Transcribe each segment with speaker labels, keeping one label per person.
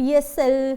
Speaker 1: PSL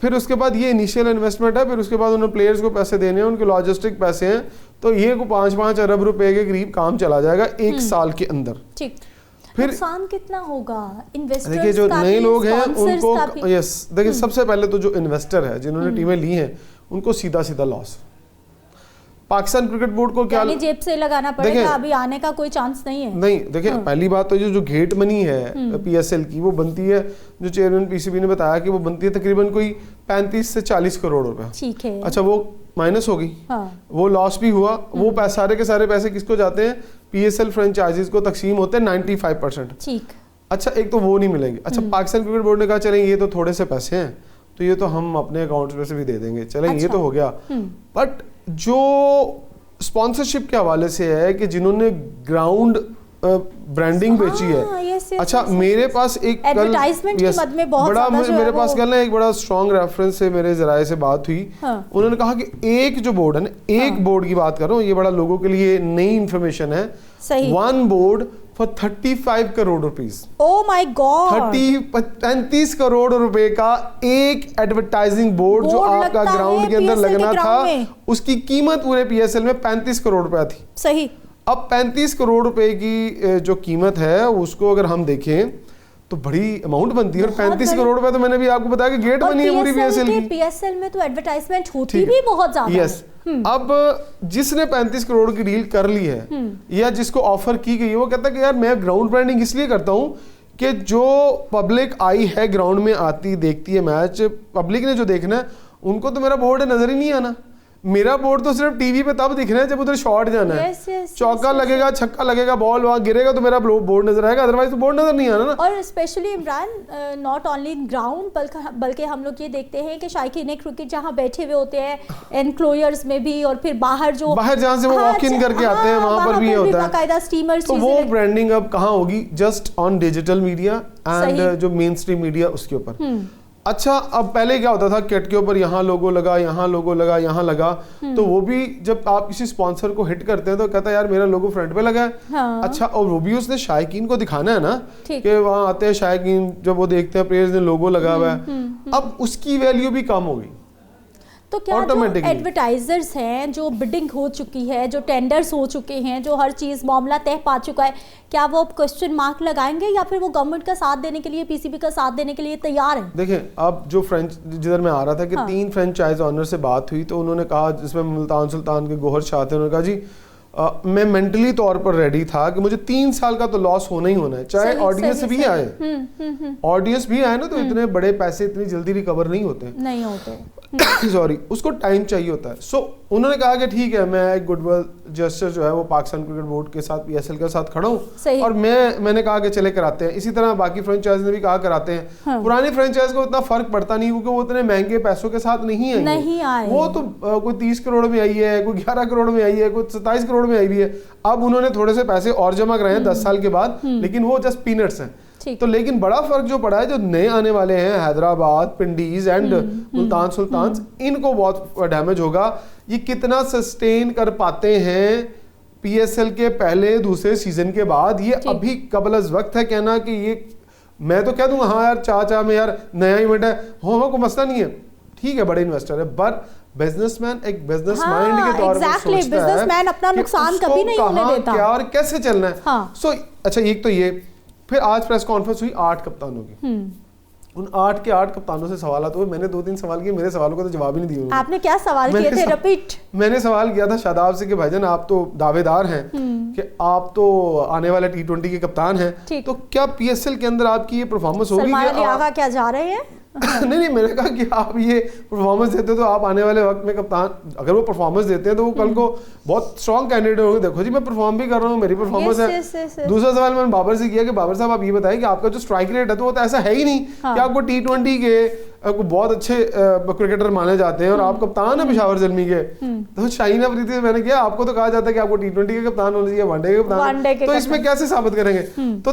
Speaker 2: پھر اس کے بعد یہ انیشیل انویسٹمنٹ ہے, پھر اس کے بعد انہوں نے پلیئرز کو پیسے دینے ہیں, ان کے لاجسٹک پیسے ہیں, تو یہ کو 5 ارب روپے کے قریب کام چلا جائے گا 1 سال کے اندر.
Speaker 1: ٹھیک, پھر نقصان کتنا ہوگا انویسٹرز کا؟
Speaker 2: دیکھیے جو نئے لوگ ہیں ان کو, یس دیکھیے سب سے پہلے تو جو انویسٹر ہے جنہوں نے ٹیمیں لی ہیں ان کو سیدھا لاس. پاکستان کرکٹ بورڈ کو کیا
Speaker 1: جیب سے لگانا پڑے گا, ابھی آنے کا کوئی چانس نہیں ہے.
Speaker 2: نہیں دیکھیں پہلی بات تو جو گیٹ منی ہے پی ایس ایل کی وہ بنتی ہے, جو چیئرمین پی سی بی نے بتایا کہ وہ بنتی ہے تقریباً کوئی 35 سے 40 کروڑ روپے.
Speaker 1: ٹھیک ہے,
Speaker 2: اچھا وہ مائنس ہو گئی, وہ لاس بھی ہوا, وہ سارے کے سارے پیسے کس کو جاتے ہیں؟ پی ایس ایل فرینچائزز کو تقسیم ہوتے ہیں 95%.
Speaker 1: ٹھیک,
Speaker 2: اچھا ایک تو وہ نہیں ملیں گے. اچھا پاکستان کرکٹ بورڈ نے کہا چلیں یہ تو تھوڑے سے پیسے ہیں تو یہ تو ہم اپنے اکاؤنٹ میں سے بھی دے دیں گے, چلیں یہ تو ہو گیا. بٹ جو اسپانسرشپ کے حوالے سے ہے کہ جنہوں نے گراؤنڈ برانڈنگ بیچی ہے, اچھا میرے پاس ایک میرے پاس کل ایک بڑا اسٹرانگ ریفرنس سے میرے ذرائع سے بات ہوئی, انہوں نے کہا کہ ایک جو بورڈ ہے نا, ایک بورڈ کی بات کر رہا ہوں, یہ بڑا لوگوں کے لیے نئی انفارمیشن ہے, 1 board for 35 crore rupees.
Speaker 1: Oh my God!
Speaker 2: 35 crore روپے کا ایک ایڈورٹائزنگ بورڈ جو آپ کا گراؤنڈ کے اندر لگنا تھا, اس کی قیمت پورے پی ایس ایل میں 35 کروڑ روپے تھی.
Speaker 1: صحیح.
Speaker 2: اب 35 کروڑ روپے کی جو قیمت ہے اس کو اگر ہم دیکھیں تو بڑی اماؤنٹ بنتی ہے, اور 35 کروڑ روپے تو میں نے بھی آپ کو بتایا کہ گیٹ بنی ہے پوری پی ایس ایل کی.
Speaker 1: پی ایس ایل میں تو ایڈورٹائزمنٹ ہوتی بھی بہت زیادہ.
Speaker 2: یس, اب جس نے 35 کروڑ کی ڈیل کر لی ہے یا جس کو آفر کی گئی ہے, وہ کہتا ہے کہ یار میں گراؤنڈ برانڈنگ اس لیے کرتا ہوں کہ جو پبلک آئی ہے گراؤنڈ میں آتی دیکھتی ہے میچ, پبلک نے جو دیکھنا ہے ان کو تو میرا بورڈ نظر ہی نہیں آنا. میرا بورڈ تو صرف ٹی وی پہ تب دکھنا ہے جب ادھر شاٹ جانا ہے, چوکا لگے گا, چھکا لگے گا, بال وہاں گرے گا تو میرا بورڈ نظر آئے گا, ادروائز تو بورڈ نظر نہیں آنا نا.
Speaker 1: اور especially Imran not only ground بلکہ ہم لوگ یہ دیکھتے ہیں کہ شائقین کرکٹ جہاں بیٹھے ہوئے ہوتے ہیں انکلوئرز میں بھی, اور پھر باہر جہاں سے وہ واک ان کر کے آتے ہیں وہاں پر بھی ہوتا ہے باقاعدہ اسٹریمرز. تو وہ
Speaker 2: برانڈنگ اب کہاں ہوگی؟ Just on digital media and جو مین اسٹریم میڈیا اس کے اوپر. اچھا اب پہلے کیا ہوتا تھا, کٹ کے اوپر یہاں لوگو لگا, یہاں لوگو لگا, یہاں لگا, تو وہ بھی جب آپ کسی اسپانسر کو ہٹ کرتے ہیں تو کہتا ہے یار میرا لوگو فرنٹ پہ لگا ہے. اچھا اور وہ بھی اس نے شائقین کو دکھانا ہے نا کہ وہاں آتے ہیں شائقین, جب وہ دیکھتے ہیں پلیئرز نے لوگو لگا ہوا ہے, اب اس کی ویلیو بھی کم ہو گئی.
Speaker 1: تو کیا جو ایڈورٹائزرز ہیں, جو بڈنگ ہو چکی ہے, جو ٹینڈرز ہو چکے ہیں, جو ہر چیز معاملہ طے پا چکا ہے, کیا وہ کوسچن مارک لگائیں گے یا پھر وہ گورنمنٹ کا ساتھ دینے کے لیے, پی سی بی کا ساتھ دینے کے لیے تیار ہیں؟
Speaker 2: دیکھیں اب جو جدھر میں آ رہا تھا کہ 3 فرینچائز آنر سے بات ہوئی تو انہوں نے کہا, جس میں ملتان سلطان کے گوہر شاہ تھے, انہوں نے کہا جی میں مینٹلی طور پر ریڈی تھا کہ مجھے 3 سال کا تو لاس ہونا ہی ہونا ہے, چاہے آڈینس بھی آئے نا, تو اتنے بڑے پیسے اتنی جلدی ریکور نہیں ہوتے سوری, اس کو ٹائم چاہیے ہوتا ہے. سو انہوں نے کہا کہ ٹھیک ہے میں ایک گڈ ول جسٹر جو ہے وہ پاکستان کرکٹ بورڈ کے ساتھ پی ایس ایل کے ساتھ کھڑا ہوں, اور میں نے کہا کہ چلے کراتے ہیں. اسی طرح باقی فرینچائز نے بھی کہا کراتے ہیں. پرانی فرینچائز کو اتنا فرق پڑتا نہیں کیونکہ وہ اتنے مہنگے پیسوں کے ساتھ نہیں آئے, وہ تو کوئی 30 کروڑ میں آئی ہے, کوئی 11 کروڑ میں آئی ہے, کوئی 27 کروڑ میں آئی بھی ہے. اب انہوں نے تھوڑے سے پیسے اور جمع کرائے ہیں 10 سال کے بعد, لیکن وہ جسٹ پینٹس ہیں. تو لیکن بڑا فرق جو پڑا ہے, جو نئے آنے والے ہیں حیدرآباد, پنڈیز اینڈ ملتان سلطانز, ان کو بہت ڈیمیج ہوگا. یہ کتنا سسٹین کر پاتے ہیں پی ایس ایل کے پہلے دوسرے سیزن کے بعد, یہ ابھی قبل از وقت ہے کہنا کہ یہ, میں تو کہہ دوں ہاں یار چاچا میں یار نیا ایونٹ ہے, ہاں کوئی مسئلہ نہیں ہے, ٹھیک ہے بڑے انویسٹر ہے, پر بزنس مین ایک بزنس مائنڈ کے طور پر سوچتا ہے
Speaker 1: اپنا نقصان کبھی نہیں ہونے دیتا,
Speaker 2: کیا اور کیسے چلنا ہے. سو اچھا ایک تو یہ, پھر آج پریس کانفرنس ہوئی 8 کپتانوں کی, ان 8 کے 8 کپتانوں سے سوالات ہوئے. میں نے 2-3 سوال کیے, میرے سوالوں کو تو جواب ہی نہیں دیے.
Speaker 1: آپ نے کیا سوال کیے تھے؟ ریپیٹ.
Speaker 2: میں نے سوال کیا تھا شاداب سے کہ بھائی جان آپ تو دعوے دار ہیں کہ آپ تو آنے والے T20 کے کپتان ہیں, تو کیا پی ایس ایل کے اندر آپ کی یہ پرفارمنس ہوگی؟
Speaker 1: سلمان علی آغا کیا جا رہے ہیں؟
Speaker 2: نہیں میں نے کہا کہ آپ یہ پرفارمنس دیتے تو آپ آنے والے وقت میں کپتان, اگر وہ پرفارمنس دیتے ہیں تو وہ کل کو بہت اسٹرانگ کینڈیڈیٹ ہوں گے. دیکھو جی میں پرفارم بھی کر رہا ہوں, میری پرفارمنس ہے. دوسرا سوال میں نے بابر سے کیا کہ بابر صاحب آپ یہ بتائیں کہ آپ کا جو اسٹرائک ریٹ ہے تو وہ تو ایسا ہے ہی نہیں کہ آپ کو T20 کے بہت اچھے کرکٹر مانے جاتے ہیں اور آپ کپتان ہیں پشاور زلمی کے. تو شاہین افریدی سے میں نے کیا, آپ کو تو کہا جاتا ہے کہ آپ کو T20 کے کپتان ہونا چاہیے, ون ڈے کے کپتان, تو اس میں کیسے ثابت کریں گے؟ تو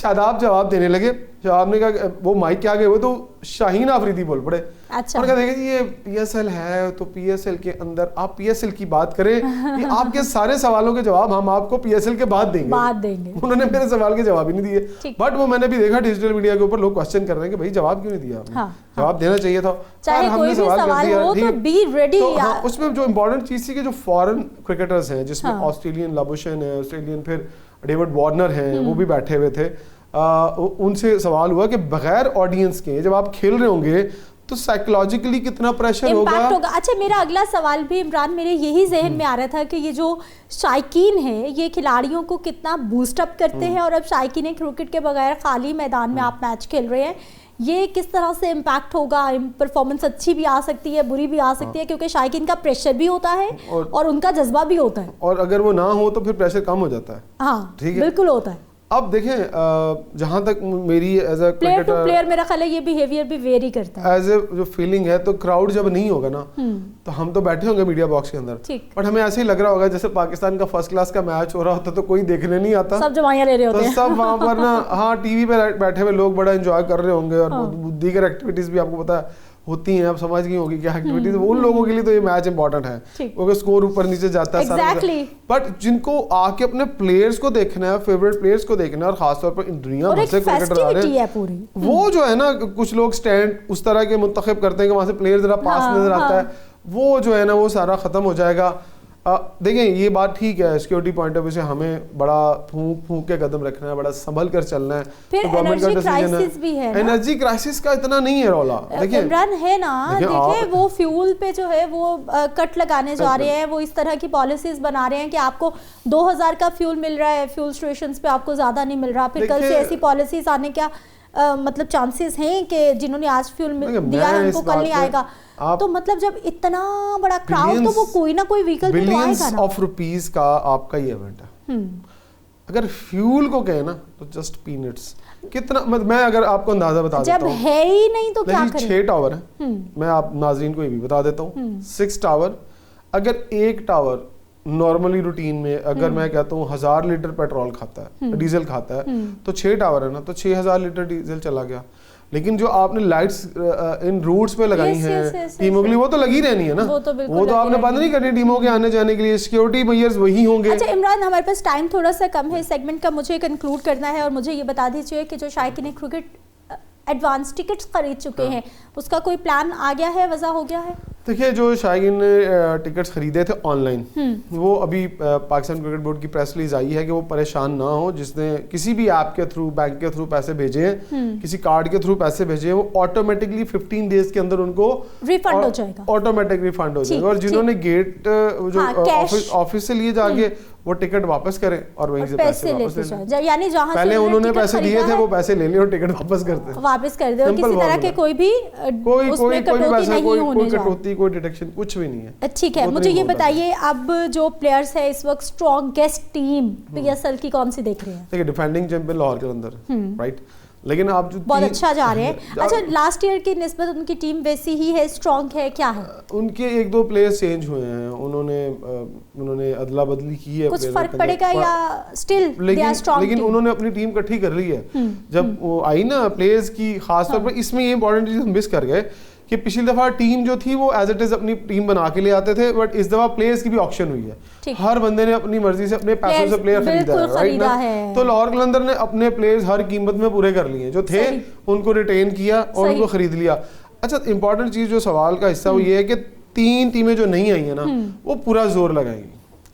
Speaker 2: شاداب جواب دینے لگے. آپ نے کہا وہ مائک کے آگے ہوئے تو شاہین آفریدی بول پڑے.
Speaker 1: اچھا.
Speaker 2: اور کہا دیکھیں یہ پی ایس ایل ہے تو پی ایس ایل کے اندر آپ پی ایس ایل کی بات کریں, کہ آپ کے سارے سوالوں کے جواب ہم آپ کو پی ایس ایل کے بعد دیں گے. انہوں نے میرے سوال کے جواب ہی نہیں دیے. بٹ وہ میں نے بھی دیکھا ڈیجیٹل میڈیا کے اوپر لوگ کوسچن کر رہے ہیں کہ بھائی جواب کیوں نہیں دیا آپ نے, جواب دینا چاہیے تھا.
Speaker 1: چاہے کوئی بھی سوال ہو تو بی ریڈی.
Speaker 2: اس میں جو امپورٹنٹ چیز تھی کہ جو فارن کرکٹرز ہیں جس میں آسٹریلین لابوشن ہے, آسٹریلین پھر ڈیوڈ وارنر ہیں, وہ بھی بیٹھے ہوئے تھے. ان سے سوال ہوا کہ بغیر آڈینس کے جب آپ کھیل رہے ہوں گے تو سائیکولوجیکلی کتنا پریشر ہوگا.
Speaker 1: اچھا میرا اگلا سوال بھی عمران میرے یہی ذہن میں آ رہا تھا کہ یہ جو شائقین ہیں یہ کھلاڑیوں کو کتنا بوسٹ اپ کرتے ہیں, اور اب شائقین کرکٹ کے بغیر خالی میدان میں آپ میچ کھیل رہے ہیں, یہ کس طرح سے امپیکٹ ہوگا. پرفارمنس اچھی بھی آ سکتی ہے, بری بھی آ سکتی ہے, کیونکہ شائقین کا پریشر بھی ہوتا ہے اور ان کا جذبہ بھی ہوتا ہے,
Speaker 2: اور اگر وہ نہ ہو تو پھر پریشر کم ہو جاتا ہے.
Speaker 1: ہاں ٹھیک ہے, بالکل ہوتا ہے.
Speaker 2: اب دیکھیں جہاں تک میری as a
Speaker 1: player to player میرا خیال ہے یہ بیہیویئر بھی ویری کرتا ہے.
Speaker 2: ایز اے جو فیلنگ ہے تو کراؤڈ جب نہیں ہوگا نا تو ہم تو بیٹھے ہوں گے میڈیا باکس کے اندر, بٹ ہمیں ایسے ہی لگ رہا ہوگا جیسے پاکستان کا فرسٹ کلاس کا میچ ہو رہا ہوتا تو کوئی دیکھنے نہیں آتا,
Speaker 1: سب جمائیاں لے رہے ہوتے ہیں,
Speaker 2: سب وہاں پر نا ہاں ٹی وی پہ بیٹھے ہوئے لوگ بڑا انجوائے کر رہے ہوں گے, اور دیگر ایکٹیویٹیز بھی آپ کو پتا ہوتی ہیں, آپ سمجھ گئی ہوگی کیا ایکٹیویٹیز. ان لوگوں کے لیے تو یہ میچ امپورٹنٹ ہے کیونکہ اسکور اوپر نیچے جاتا ہے. بٹ جن کو آ کے اپنے پلیئرز کو دیکھنا ہے, فیوریٹ پلیئرز کو دیکھنا ہے, اور خاص طور پر دنیا بھر سے کرکٹر آ رہے ہیں, وہ جو ہے نا کچھ لوگ سٹینڈ اس طرح کے منتخب کرتے ہیں کہ وہاں سے پلیئر ذرا پاس نظر آتا ہے, وہ جو ہے نا وہ سارا ختم ہو جائے گا. دیکھیں یہ بات ٹھیک ہے, سیکورٹی پوائنٹ آف ویو سے ہمیں بڑا پھونک کے قدم رکھنا ہے, بڑا سنبھل کر چلنا ہے.
Speaker 1: پھر انرجی کرائسس بھی ہے,
Speaker 2: انرجی کرائسس کا اتنا نہیں ہے رولا. دیکھیں
Speaker 1: عمران ہے نا, دیکھیں وہ فیول پہ جو ہے وہ کٹ لگانے جا رہے ہیں, وہ اس طرح کی پالیسیز بنا رہے ہیں کہ آپ کو 2000 کا فیول مل رہا ہے, فیول اسٹیشنز پہ آپ کو زیادہ نہیں مل رہا. پھر کل سے ایسی پالیسیز آنے کیا مطلب چانسز ہیں کہ جنہوں نے آج فیول دیا ہے ان کو کل نہیں آئے گا. تو مطلب جب اتنا بڑا کراؤڈ تو وہ کوئی نہ کوئی وہیکل بھی تو آئے گا نا.
Speaker 2: آف روپیز کا آپ کا یہ ایونٹ ہے, اگر فیول کو کہیں نا تو جسٹ پینٹس. کتنا میں اگر آپ کو اندازہ بتا دیتا ہوں,
Speaker 1: جب ہے ہی نہیں تو کیا کریں.
Speaker 2: 6 ٹاور ہیں, میں آپ ناظرین کو یہ بھی بتا دیتا ہوں, 6 ٹاور. اگر ایک ٹاور نارملی روٹین میں اگر میں کہتا ہوں 1000 لیٹر پیٹرول کھاتا ہے, ڈیزل کھاتا ہے, تو 6 ٹاور ہے نا تو 6000 لیٹر ڈیزل چلا گیا. لیکن جو آپ نے لائٹس ان روٹس پہ لگائی ہیں ٹیموں کے لیے وہ تو لگی رہنی ہے نا, وہ تو آپ نے بند نہیں کرنی ٹیموں کے آنے جانے کے لیے, سیکیورٹی میئرز وہی ہوں گے.
Speaker 1: اچھا عمران ہمارے پاس ٹائم تھوڑا سا کم ہے, سیگمنٹ کا مجھے کنکلوڈ کرنا ہے, اور مجھے یہ بتا دیجیے کہ جو شائقین کرکٹ ایڈوانس ٹکٹس خرید چکے ہیں اس کا کوئی پلان آ گیا ہے, وضع ہو گیا ہے؟
Speaker 2: دیکھیے جو شائقین نے ٹکٹس خریدے تھے آن لائن, وہ ابھی پاکستان کرکٹ بورڈ کی پریس ریلیز آئی ہے کہ وہ پریشان نہ ہو, جس نے کسی بھی ایپ کے تھرو, بینک کے تھرو پیسے بھیجے ہیں, کسی کارڈ کے تھرو پیسے بھیجے ہیں, وہ آٹومیٹکلی 15 days کے اندر ان کو
Speaker 1: ریفنڈ ہو جائے گا,
Speaker 2: آٹومیٹک ریفنڈ ہو جائے گا. اور جنہوں نے گیٹ جو آفس سے لیے جا کے وہ ٹکٹ واپس کریں اور وہیں سے پیسے واپس لے لیں.
Speaker 1: یعنی جہاں
Speaker 2: پہلے انہوں نے پیسے دیے تھے وہ پیسے لے لیں اور ٹکٹ واپس کر دیں,
Speaker 1: اور کسی طرح کے کوئی بھی اس میں کٹوتی نہیں ہونے جا رہی,
Speaker 2: کوئی ڈیڈکشن کچھ بھی نہیں ہے.
Speaker 1: ٹھیک ہے, مجھے یہ بتائیے اب جو پلیئرز ہیں اس وقت strongest team P S L کی کون سی دیکھ رہے ہیں؟
Speaker 2: دیکھیں ڈیفینڈنگ چیمپئن لاہور کے اندر, رائٹ, لیکن آپ جو
Speaker 1: بہت اچھا جا رہے ہیں. اچھا لاسٹ ایئر کی نسبت ان کی ٹیم ویسی ہی ہے, اسٹرانگ ہے, کیا ہے؟
Speaker 2: ان کے 1-2 پلیئرز چینج ہوئے ہیں, انہوں نے ادلا بدلی کی ہے,
Speaker 1: کچھ فرق پڑے گا یا اسٹل دے آر اسٹرانگ؟
Speaker 2: لیکن انہوں نے اپنی ٹیم اکٹھی کر لی ہے. جب وہ آئی نا پلیئرز کی, خاص طور پر اس میں یہ امپورٹنٹ چیز ہم مس کر گئے کہ پچھلی دفعہ ٹیم جو تھی وہ ایز اٹ از اپنی ٹیم بنا کے لے آتے تھے, بٹ اس دفعہ پلیئرز کی بھی آکشن ہوئی ہے, ہر بندے نے اپنی مرضی سے اپنے پیسوں سے پلیئر خریدا ہے, رائٹ نا. تو لاہور قلندر نے اپنے پلیئرز ہر قیمت میں پورے کر لیے, جو تھے ان کو ریٹین کیا اور ان کو خرید لیا. اچھا امپورٹنٹ چیز جو سوال کا حصہ وہ یہ ہے کہ 3 ٹیمیں جو نہیں آئی ہیں نا وہ پورا زور لگائیں گی.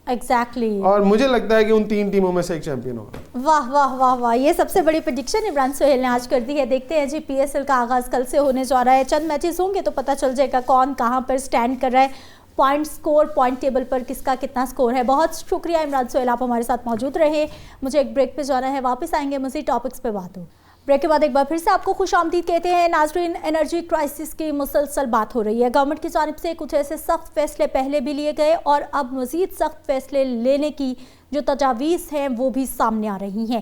Speaker 1: ایگزیکٹلی,
Speaker 2: اور مجھے لگتا ہے کہ ان 3 ٹیموں میں سے ایک چیمپئن ہوگا.
Speaker 1: واہ واہ واہ واہ, یہ سب سے بڑی پریڈکشن عمران سہیل نے آج کر دی ہے. دیکھتے ہیں جی پی ایس ایل کا آغاز کل سے ہونے جا رہا ہے, چند میچز ہوں گے تو پتہ چل جائے گا کون کہاں پر سٹینڈ کر رہا ہے, پوائنٹ سکور, پوائنٹ ٹیبل پر کس کا کتنا سکور ہے. بہت شکریہ عمران سہیل, آپ ہمارے ساتھ موجود رہے. مجھے ایک بریک پہ جانا ہے, واپس آئیں گے مزید ٹاپکس پہ بات ہو. بریک کے بعد ایک بار پھر سے آپ کو خوش آمدید کہتے ہیں. ناظرین, انرجی کرائسس کی مسلسل بات ہو رہی ہے. گورنمنٹ کی جانب سے کچھ ایسے سخت فیصلے پہلے بھی لیے گئے اور اب مزید سخت فیصلے لینے کی جو تجاویز ہیں وہ بھی سامنے آ رہی ہیں.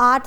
Speaker 1: 8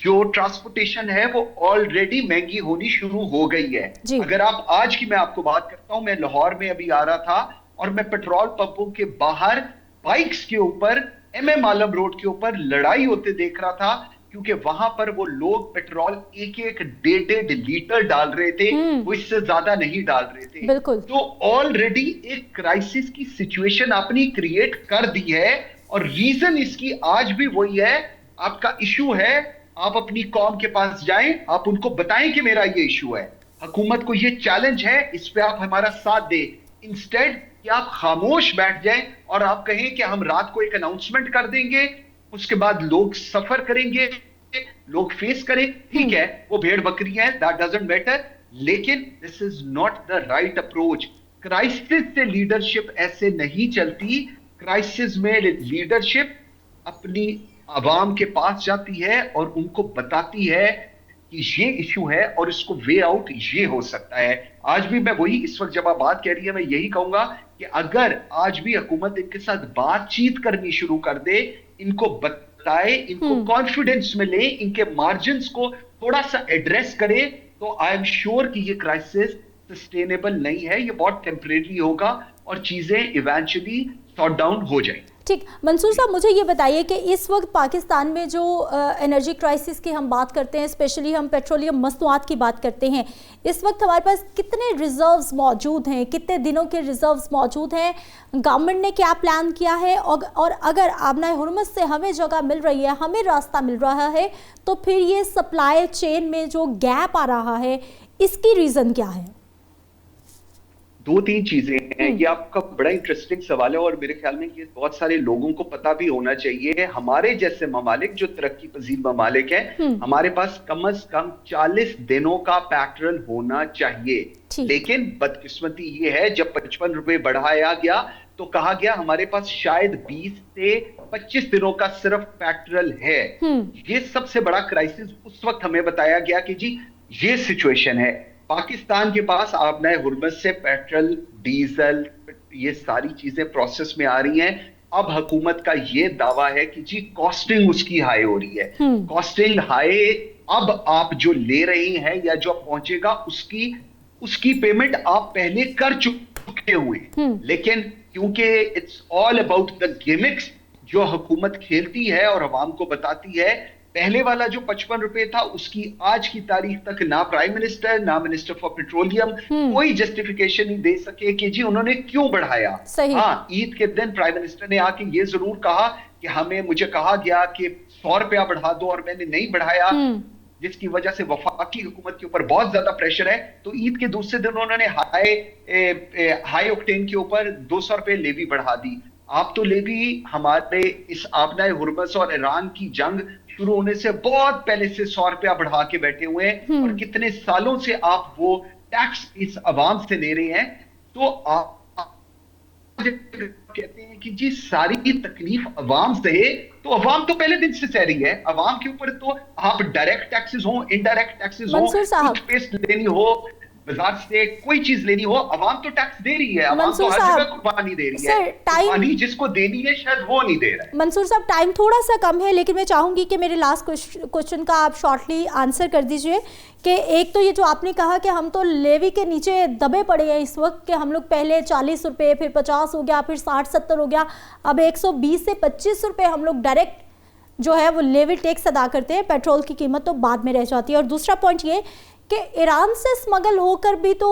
Speaker 3: جو ٹرانسپورٹیشن ہے وہ آلریڈی مہنگی ہونی شروع ہو گئی ہے. اگر آپ آج کی میں آپ کو بات کرتا ہوں, میں لاہور میں ابھی آ رہا تھا اور میں پیٹرول پمپوں کے باہر بائکس کے اوپر ایم عالم روڈ کے اوپر لڑائی ہوتے دیکھ رہا تھا, کیونکہ وہاں پر وہ لوگ پیٹرول ایک ڈیڑھ لیٹر ڈال رہے تھے, وہ اس سے زیادہ نہیں ڈال رہے تھے. تو آلریڈی ایک کرائسس کی سچویشن آپ نے کریٹ کر دی ہے, اور ریزن اس کی آج بھی وہی ہے. آپ کا ایشو ہے, آپ اپنی قوم کے پاس جائیں, آپ ان کو بتائیں کہ میرا یہ ایشو ہے, حکومت کو یہ چیلنج ہے, اس پہ آپ ہمارا ساتھ دیں. انسٹیڈ کہ آپ خاموش بیٹھ جائیں اور آپ کہیں کہ ہم رات کو ایک اناؤنسمنٹ کر دیں گے, اس کے بعد لوگ سفر کریں گے, لوگ فیس کریں, ٹھیک ہے وہ بھیڑ بکری ہیں, that doesn't matter, لیکن this is not the right approach. Crisis سے لیڈرشپ ایسے نہیں چلتی. کرائسس میں لیڈرشپ اپنی عوام کے پاس جاتی ہے اور ان کو بتاتی ہے کہ یہ ایشو ہے اور اس کو وے آؤٹ یہ ہو سکتا ہے. آج بھی میں وہی, اس وقت جب آپ بات کہہ رہی ہے, میں یہی کہوں گا کہ اگر آج بھی حکومت ان کے ساتھ بات چیت کرنی شروع کر دے, ان کو بتائے, ان کو کانفیڈنس میں لے, ان کے مارجنز کو تھوڑا سا ایڈریس کرے, تو آئی ایم شیور کہ یہ کرائسس سسٹینیبل نہیں ہے, یہ بہت ٹیمپریری ہوگا اور چیزیں ایونچولی سارٹ ڈاؤن ہو جائیں.
Speaker 1: ٹھیک, منصور صاحب مجھے یہ بتائیے کہ اس وقت پاکستان میں جو انرجی کرائسس کی ہم بات کرتے ہیں, اسپیشلی ہم پیٹرولیم مصنوعات کی بات کرتے ہیں, اس وقت ہمارے پاس کتنے ریزروز موجود ہیں, کتنے دنوں کے ریزروز موجود ہیں, گورنمنٹ نے کیا پلان کیا ہے, اور اگر آبنائے ہرمز سے ہمیں جگہ مل رہی ہے, ہمیں راستہ مل رہا ہے, تو پھر یہ سپلائی چین میں جو گیپ آ رہا ہے اس کی ریزن کیا ہے؟
Speaker 3: دو تین چیزیں ہیں. یہ آپ کا بڑا انٹرسٹنگ سوال ہے اور میرے خیال میں یہ بہت سارے لوگوں کو پتہ بھی ہونا چاہیے. ہمارے جیسے ممالک جو ترقی پذیر ممالک ہیں, ہمارے پاس کم از کم 40 دنوں کا پیٹرول ہونا چاہیے. لیکن بدقسمتی یہ ہے, جب 55 روپے بڑھایا گیا تو کہا گیا ہمارے پاس شاید 20 سے 25 دنوں کا صرف پیٹرول ہے. یہ سب سے بڑا کرائسس اس وقت ہمیں بتایا گیا کہ جی یہ سچویشن ہے. پاکستان کے پاس آبنائے ہرمز سے پیٹرول, ڈیزل, یہ ساری چیزیں پروسیس میں آ رہی ہیں. اب حکومت کا یہ دعویٰ ہے کہ جی کاسٹنگ اس کی ہائی ہو رہی ہے. کاسٹنگ ہائی, اب آپ جو لے رہی ہیں یا جو پہنچے گا اس کی پیمنٹ آپ پہلے کر چکے ہوئے, لیکن کیونکہ اٹس آل اباؤٹ دا گیمکس جو حکومت کھیلتی ہے اور عوام کو بتاتی ہے. پہلے والا جو 55 روپے تھا, اس کی آج کی تاریخ تک نہ پرائم منسٹر نہ منسٹر فار پیٹرولیم کوئی جسٹیفیکیشن نہیں دے سکے کہ جی انہوں نے کیوں بڑھایا. ہاں, عید کے دن پرائم منسٹر نے آ کے یہ ضرور کہا کہ مجھے کہا گیا کہ 100 روپیہ بڑھا دو اور میں نے نہیں بڑھایا, جس کی وجہ سے وفاقی حکومت کے اوپر بہت زیادہ پریشر ہے. تو عید کے دوسرے دن انہوں نے ہائی اوکٹین کے اوپر 200 روپے لیوی بڑھا دی. آپ تو لیوی ہمارے اس آبنائے ہرمز اور ایران کی جنگ شروع ہونے سے بہت پہلے سے 100 روپیہ بڑھا کے بیٹھے ہوئے ہیں, اور کتنے سالوں سے آپ وہ ٹیکس اس عوام سے لے رہے ہیں. تو آپ کہتے ہیں کہ جی ساری تکلیف عوام سہے, تو عوام تو پہلے دن سے سہ رہی ہے. عوام کے اوپر تو آپ ڈائریکٹ ٹیکسز ہوں, انڈائریکٹ ٹیکسز ہوں, ٹوتھ پیسٹ لینی ہو, بازار سے کوئی چیز لینی ہو, عوام تو ٹیکس دے رہی ہے, عوام تو ہر جگہ قربانی دے رہی ہے. قربانی جس کو دینی ہے شاید وہ نہیں دے رہا ہے.
Speaker 1: منصور صاحب ٹائم تھوڑا سا کم ہے, لیکن میں چاہوں گی کہ میرے لاسٹ کوشچن کا آپ شارٹلی آنسر کر دیجئے کہ ایک تو یہ جو آپ نے کہا کہ ہم تو لیوی کے نیچے دبے پڑے ہیں اس وقت, کہ ہم لوگ پہلے 40 روپے, پھر 50 ہو گیا, پھر 60-70 ہو گیا, اب 120 سے 25 روپے ہم لوگ ڈائریکٹ جو ہے وہ لیوی ٹیکس ادا کرتے ہیں. پیٹرول کی قیمت تو بعد میں رہ جاتی ہے. اور دوسرا پوائنٹ یہ کہ ایران سے اسمگل ہو کر بھی تو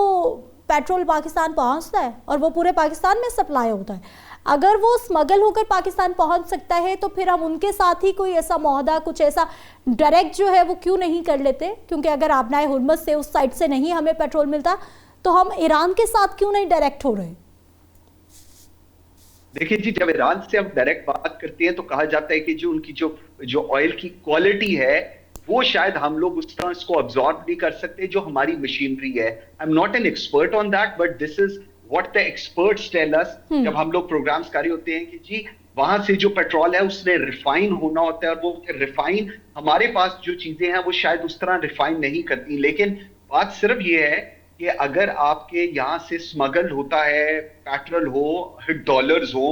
Speaker 1: پیٹرول پاکستان پہنچتا ہے اور وہ پورے پاکستان میں سپلائی ہوتا ہے. اگر وہ اسمگل ہو کر پاکستان پہنچ سکتا ہے تو پھر ہم ان کے ساتھ ہی کوئی ایسا معاہدہ, کچھ ایسا ڈائریکٹ جو ہے وہ کیوں نہیں کر لیتے, کیونکہ اگر آبنائے ہرمز سے اس سائڈ سے نہیں ہمیں پیٹرول ملتا تو ہم ایران کے ساتھ کیوں نہیں ڈائریکٹ ہو رہے؟
Speaker 3: دیکھیں جی, جب ایران سے ہم ڈائریکٹ بات کرتے ہیں تو کہا جاتا ہے کہ جو ان کی جو آئل کی کوالٹی ہے وہ شاید ہم لوگ اس طرح اس کو ابزارب نہیں کر سکتے جو ہماری مشینری ہے. I am not an expert on that, but this is what the experts tell us. جب ہم لوگ پروگرامز کر رہے ہوتے ہیں کہ جی وہاں سے جو پیٹرول ہے اس نے ریفائن ہونا ہوتا ہے, اور وہ ریفائن ہمارے پاس جو چیزیں ہیں وہ شاید اس طرح ریفائن نہیں کرتی. لیکن بات صرف یہ ہے کہ اگر آپ کے یہاں سے اسمگل ہوتا ہے پیٹرول ہو, ڈالرز ہو,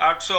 Speaker 4: 800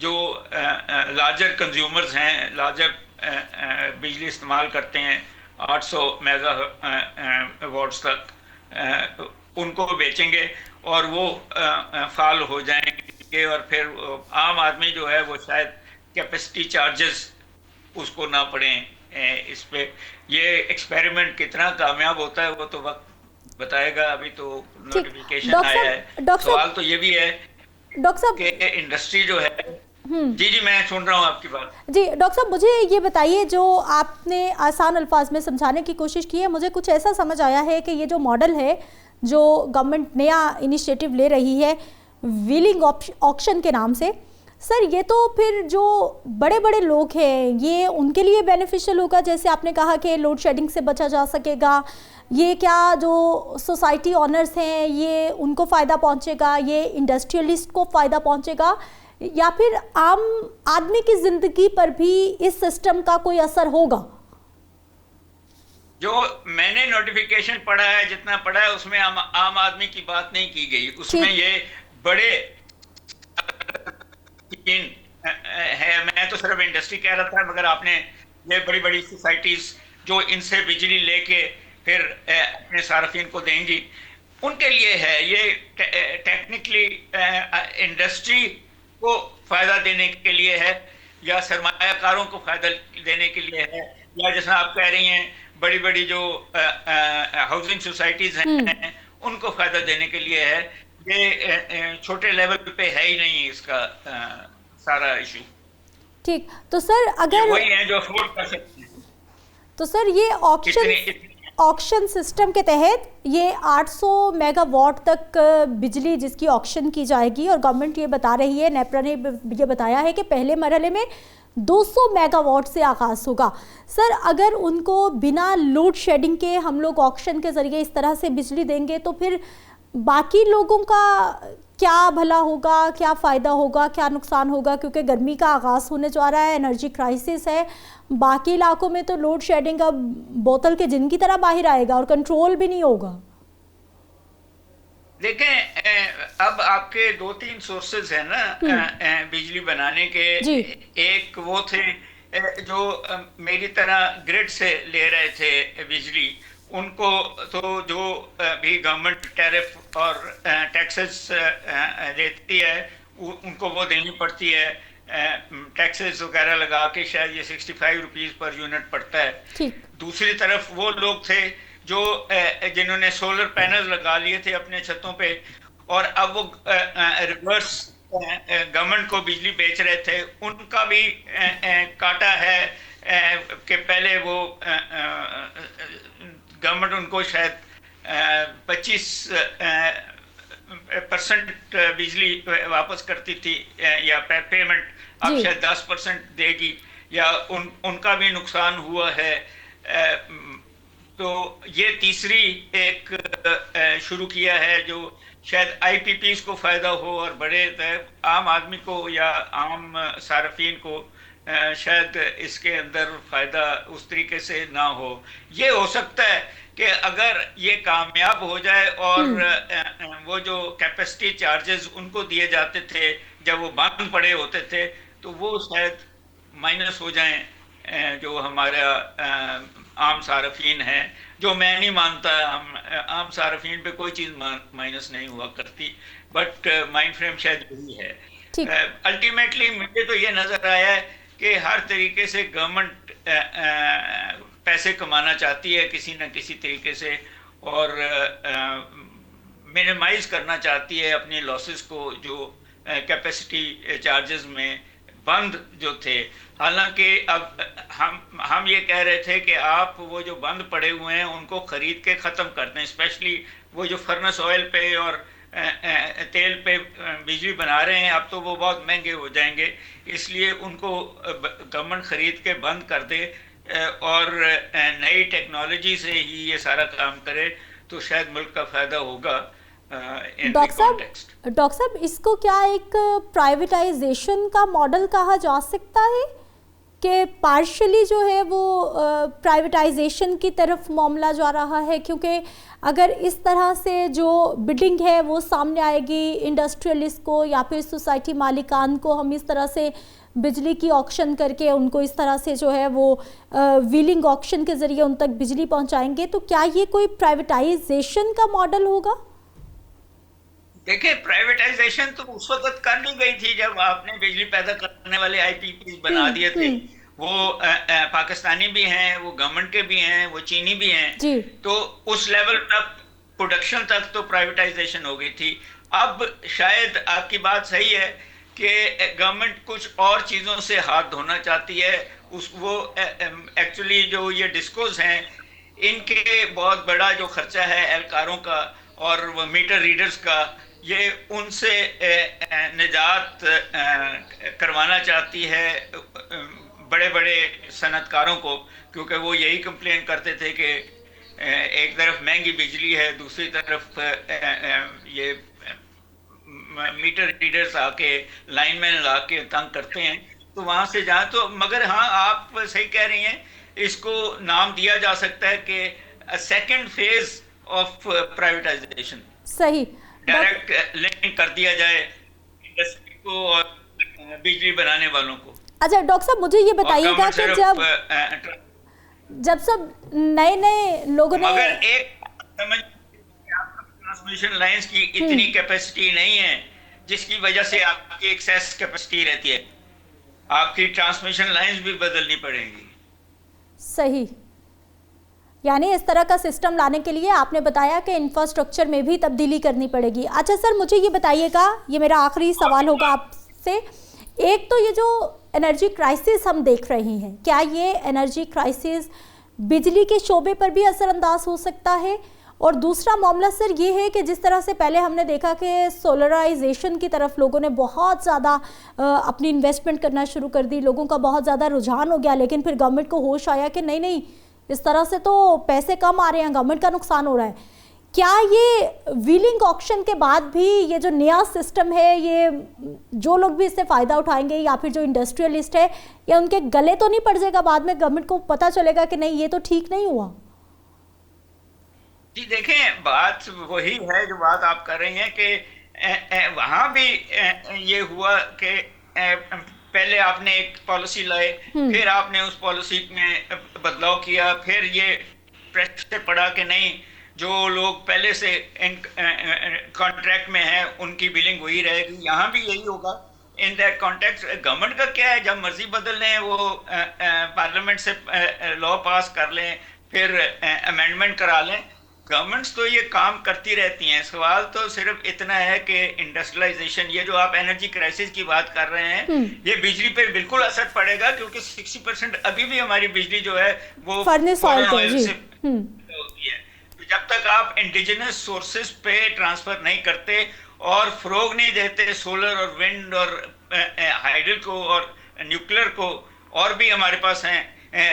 Speaker 4: جو لارجر کنزیومرز ہیں, لارجر بجلی استعمال کرتے ہیں 800 میگا واٹس تک, ان کو بیچیں گے اور وہ فعال ہو جائیں گے, اور پھر عام آدمی جو ہے وہ شاید کیپیسٹی چارجز اس کو نہ پڑیں اس پہ. یہ ایکسپیریمنٹ کتنا کامیاب ہوتا ہے وہ تو وقت بتائے گا. ابھی تو نوٹیفیکیشن آیا ہے. سوال تو یہ بھی ہے
Speaker 1: ڈاکٹر صاحب
Speaker 4: کہ انڈسٹری جو ہے, جی میں سن رہا ہوں آپ کی بات.
Speaker 1: جی ڈاکٹر صاحب مجھے یہ بتائیے, جو آپ نے آسان الفاظ میں سمجھانے کی کوشش کی ہے, مجھے کچھ ایسا سمجھ آیا ہے کہ یہ جو ماڈل ہے جو گورنمنٹ نیا انیشیٹو لے رہی ہے ویلنگ آکشن کے نام سے, سر یہ تو پھر جو بڑے بڑے لوگ ہیں یہ ان کے لیے بینیفیشل ہوگا, جیسے آپ نے کہا کہ لوڈ شیڈنگ سے بچا جا سکے گا, یہ کیا جو سوسائٹی آنرز ہیں یہ ان کو فائدہ پہنچے گا, یہ انڈسٹریلسٹ کو فائدہ پہنچے گا, یا پھر عام آدمی کی زندگی پر بھی اس سسٹم کا کوئی اثر ہوگا؟
Speaker 4: جو میں نے نوٹیفیکیشن پڑھا ہے, جتنا پڑھا ہے, اس میں عام آدمی کی بات نہیں کی گئی. اس میں یہ بڑے ہے, میں تو صرف انڈسٹری کہہ رہا تھا, مگر آپ نے یہ بڑی بڑی سوسائٹیز جو ان سے بجلی لے کے پھر اپنے صارفین کو دیں گی, ان کے لیے ہے. یہ ٹیکنیکلی انڈسٹری کو فائدہ دینے کے لیے ہے, یا سرمایہ کاروں کو فائدہ دینے کے لیے ہے, یا جیسا آپ کہہ رہی ہیں بڑی بڑی جو ہاؤسنگ سوسائٹیز ہیں ان کو فائدہ دینے کے لیے ہے. یہ چھوٹے لیول پہ ہے ہی نہیں اس کا سارا ایشو.
Speaker 1: ٹھیک, تو سر اگر
Speaker 4: وہی ہیں جو افورڈ کر سکتے ہیں.
Speaker 1: تو سر یہ آکشن سسٹم کے تحت یہ 800 میگا واٹ تک بجلی جس کی آکشن کی جائے گی, اور گورنمنٹ یہ بتا رہی ہے, نیپرا نے یہ بتایا ہے کہ پہلے مرحلے میں 200 میگا واٹ سے آغاز ہوگا. سر اگر ان کو بنا لوڈ شیڈنگ کے ہم لوگ آکشن کے ذریعے اس طرح سے بجلی دیں گے تو پھر باقی لوگوں کا کیا بھلا ہوگا, کیا فائدہ ہوگا, کیا نقصان ہوگا؟ کیونکہ گرمی کا آغاز ہونے جا رہا ہے, انرجی کرائسس ہے, باقی علاقوں میں تو لوڈ شیڈنگ اب بوتل کے جن کی طرح باہر آئے گا اور کنٹرول بھی نہیں ہوگا.
Speaker 4: دیکھیں اب آپ کے 2-3 سورسز ہیں نا بجلی بنانے کے. ایک وہ تھے جو میری طرح گریڈ سے لے رہے تھے بجلی, ان کو تو جو بھی گورنمنٹ ٹیرف اور ٹیکسز دیتی ہے ان کو وہ دینی پڑتی ہے. ٹیکسز وغیرہ لگا کے شاید یہ 65 روپیز پر یونٹ پڑتا ہے. دوسری طرف وہ لوگ تھے جو جنہوں نے سولر پینل لگا لیے تھے اپنے چھتوں پہ, اور اب وہ ریورس گورنمنٹ کو بجلی بیچ رہے تھے. ان کا بھی کاٹا ہے کہ پہلے وہ گورنمنٹ ان کو شاید 25% بجلی واپس کرتی تھی یا پیمنٹ, اب شاید 10% دے گی, یا ان کا بھی نقصان ہوا ہے. تو یہ تیسری ایک شروع کیا ہے جو شاید آئی پی پیز کو فائدہ ہو, اور بڑے عام آدمی کو یا عام صارفین کو شاید اس کے اندر فائدہ اس طریقے سے نہ ہو. یہ ہو سکتا ہے کہ اگر یہ کامیاب ہو جائے اور وہ جو کیپیسٹی چارجز ان کو دیے جاتے تھے جب وہ بند پڑے ہوتے تھے تو وہ شاید مائنس ہو جائیں جو ہمارا عام صارفین ہیں, جو میں نہیں مانتا. ہم عام صارفین پہ کوئی چیز مائنس نہیں ہوا کرتی, بٹ مائنڈ فریم شاید وہی ہے. الٹیمیٹلی مجھے تو یہ نظر آیا ہے کہ ہر طریقے سے گورنمنٹ پیسے کمانا چاہتی ہے کسی نہ کسی طریقے سے, اور منیمائز کرنا چاہتی ہے اپنی لاسز کو جو کیپیسٹی چارجز میں بند جو تھے. حالانکہ اب ہم یہ کہہ رہے تھے کہ آپ وہ جو بند پڑے ہوئے ہیں ان کو خرید کے ختم کر دیں, اسپیشلی وہ جو فرنس آئل پہ اور تیل پہ بجلی بنا رہے ہیں اب تو وہ بہت مہنگے ہو جائیں گے, اس لیے ان کو گورنمنٹ خرید کے بند کر دے اور نئی ٹیکنالوجی سے ہی یہ سارا کام کرے تو شاید ملک کا فائدہ ہوگا.
Speaker 1: ڈاکٹر صاحب اس کو کیا ایک پرائیویٹائزیشن کا ماڈل کہا جا سکتا ہے؟ کہ پارشلی جو ہے وہ پرائیویٹائزیشن کی طرف معاملہ جا رہا ہے، کیونکہ اگر اس طرح سے جو بڈنگ ہے وہ سامنے آئے گی انڈسٹریلسٹ کو یا پھر سوسائٹی مالکان کو، ہم اس طرح سے بجلی کی آکشن کر کے ان کو اس طرح سے جو ہے وہ ویلنگ آکشن کے ذریعے ان تک بجلی پہنچائیں گے، تو کیا یہ کوئی پرائیویٹائزیشن کا ماڈل ہوگا؟
Speaker 4: دیکھیں پرائیویٹائزیشن تو اس وقت کر لی گئی تھی جب آپ نے بجلی پیدا کرنے والے آئی پی پیز بنا دیے تھے، وہ پاکستانی بھی ہیں، وہ گورنمنٹ کے بھی ہیں، وہ چینی بھی ہیں، تو اس لیول تک پروڈکشن تک تو پرائیویٹائزیشن ہو گئی تھی۔ اب شاید آپ کی بات صحیح ہے کہ گورنمنٹ کچھ اور چیزوں سے ہاتھ دھونا چاہتی ہے، وہ ایکچولی جو یہ ڈسکوز ہیں ان کے بہت بڑا جو خرچہ ہے اہلکاروں کا اور وہ میٹر ریڈرز کا، یہ ان سے نجات کروانا چاہتی ہے بڑے بڑے صنعت کاروں کو، کیونکہ وہ یہی کمپلین کرتے تھے کہ ایک طرف مہنگی بجلی ہے، دوسری طرف یہ میٹر ریڈرز آ کے لائن مین لا کے تنگ کرتے ہیں، تو وہاں سے جہاں تو مگر ہاں آپ صحیح کہہ رہی ہیں، اس کو نام دیا جا سکتا ہے کہ سیکنڈ فیز آف پرائیویٹائزیشن،
Speaker 1: صحیح
Speaker 4: ڈائریکٹ لنک کر دیا جائے انڈسٹری کو اور بجلی بنانے والوں کو۔
Speaker 1: اچھا ڈاکٹر صاحب مجھے یہ بتائیے گا کہ جب سب نئے لوگوں نے،
Speaker 4: مگر ایک ٹرانسمیشن لائنز کی اتنی کیپیسٹی نہیں ہے جس کی وجہ سے آپ کی ایکسیس کیپیسٹی رہتی ہے، آپ کی ٹرانسمیشن لائنز بھی بدلنی پڑیں گی۔
Speaker 1: صحیح، یعنی اس طرح کا سسٹم لانے کے لیے آپ نے بتایا کہ انفراسٹرکچر میں بھی تبدیلی کرنی پڑے گی۔ اچھا سر مجھے یہ بتائیے گا، یہ میرا آخری سوال ہوگا آپ سے، ایک تو یہ جو انرجی کرائسس ہم دیکھ رہے ہیں، کیا یہ انرجی کرائسس بجلی کے شعبے پر بھی اثر انداز ہو سکتا ہے؟ اور دوسرا معاملہ سر یہ ہے کہ جس طرح سے پہلے ہم نے دیکھا کہ سولرائزیشن کی طرف لوگوں نے بہت زیادہ اپنی انویسٹمنٹ کرنا شروع کر دی، لوگوں کا بہت زیادہ رجحان ہو گیا، لیکن پھر گورنمنٹ کو ہوش آیا کہ نہیں اس طرح سے تو پیسے کم آ رہے ہیں، گورنمنٹ کا نقصان ہو رہا ہے۔ کیا یہ ویلنگ آکشن کے بعد بھی یہ جو نیا سسٹم ہے، یہ جو لوگ بھی اس سے فائدہ اٹھائیں گے یا پھر جو انڈسٹریلسٹ ہے، یا ان کے گلے تو نہیں پڑ جائے گا بعد میں، گورنمنٹ کو پتہ چلے گا کہ نہیں یہ تو ٹھیک نہیں ہوا؟
Speaker 4: جی دیکھیں بات وہی ہے جو بات آپ کر رہی ہیں کہ وہاں بھی یہ ہوا کہ پہلے آپ نے ایک پالیسی لائے، پھر آپ نے اس پالیسی میں بدلاؤ کیا، پھر یہ پریشر پڑا کہ نہیں جو لوگ پہلے سے کانٹریکٹ میں ہیں ان کی بلنگ وہی رہے گی، یہاں بھی یہی ہوگا۔ ان دیٹ کانٹیکسٹ گورنمنٹ کا کیا ہے، جب مرضی بدل لیں، وہ پارلیمنٹ سے لا پاس کر لیں، پھر امینڈمنٹ کرا لیں، گورنمنٹس تو یہ کام کرتی رہتی ہیں۔ سوال تو صرف اتنا ہے کہ انڈسٹریلائزیشن، یہ جو آپ انرجی کرائسس کی بات کر رہے ہیں، یہ بجلی پہ بالکل اثر پڑے گا، کیونکہ 60% ابھی بھی ہماری بجلی جو ہے وہ
Speaker 1: فرنس آئل
Speaker 4: سے ہوتی ہے۔ جب تک آپ انڈیجنس سورسز پہ ٹرانسفر نہیں کرتے اور فروغ نہیں دیتے سولر اور ونڈ اور ہائیڈل کو اور نیوکلیر کو، اور بھی ہمارے پاس ہیں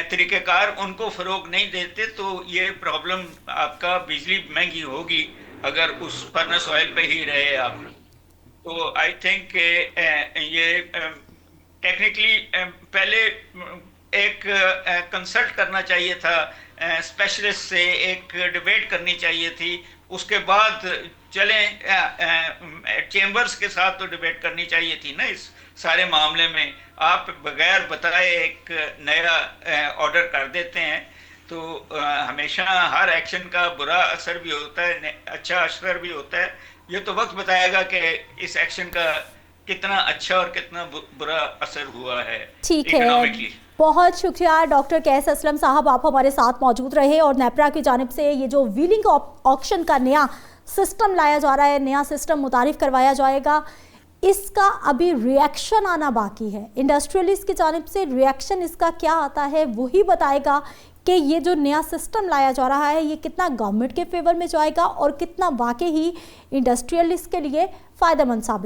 Speaker 4: طریقہ کار، ان کو فروغ نہیں دیتے، تو یہ پرابلم آپ کا بجلی مہنگی ہوگی اگر اس فرنس آئل پہ ہی رہے آپ۔ تو آئی تھنک کہ یہ ٹیکنیکلی پہلے ایک کنسلٹ کرنا چاہیے تھا اسپیشلسٹ سے، ایک ڈیبیٹ کرنی چاہیے تھی، اس کے بعد چلیں چیمبرز کے ساتھ تو ڈیبیٹ کرنی چاہیے تھی نا اس سارے معاملے میں۔ آپ بغیر بتائے ایک نیا آرڈر کر دیتے ہیں، تو ہمیشہ ہر ایکشن کا برا اثر بھی ہوتا ہے، اچھا اثر بھی ہوتا ہے۔ یہ تو وقت بتائے گا کہ اس ایکشن کا کتنا اچھا اور کتنا برا اثر ہوا ہے۔
Speaker 1: ٹھیک ہے، بہت شکریہ ڈاکٹر قیس اسلم صاحب، آپ ہمارے ساتھ موجود رہے، اور نیپرا کی جانب سے یہ جو ویلنگ آکشن کا نیا سسٹم لایا جا رہا ہے، نیا سسٹم متعارف کروایا جائے گا، اس کا ابھی ری ایکشن آنا باقی ہے۔ انڈسٹریلسٹ کی جانب سے ری ایکشن اس کا کیا آتا ہے وہی بتائے گا کہ یہ جو نیا سسٹم لایا جا رہا ہے یہ کتنا گورنمنٹ کے فیور میں جائے گا اور کتنا واقعی انڈسٹریلسٹ کے لیے فائدہ مند ثابت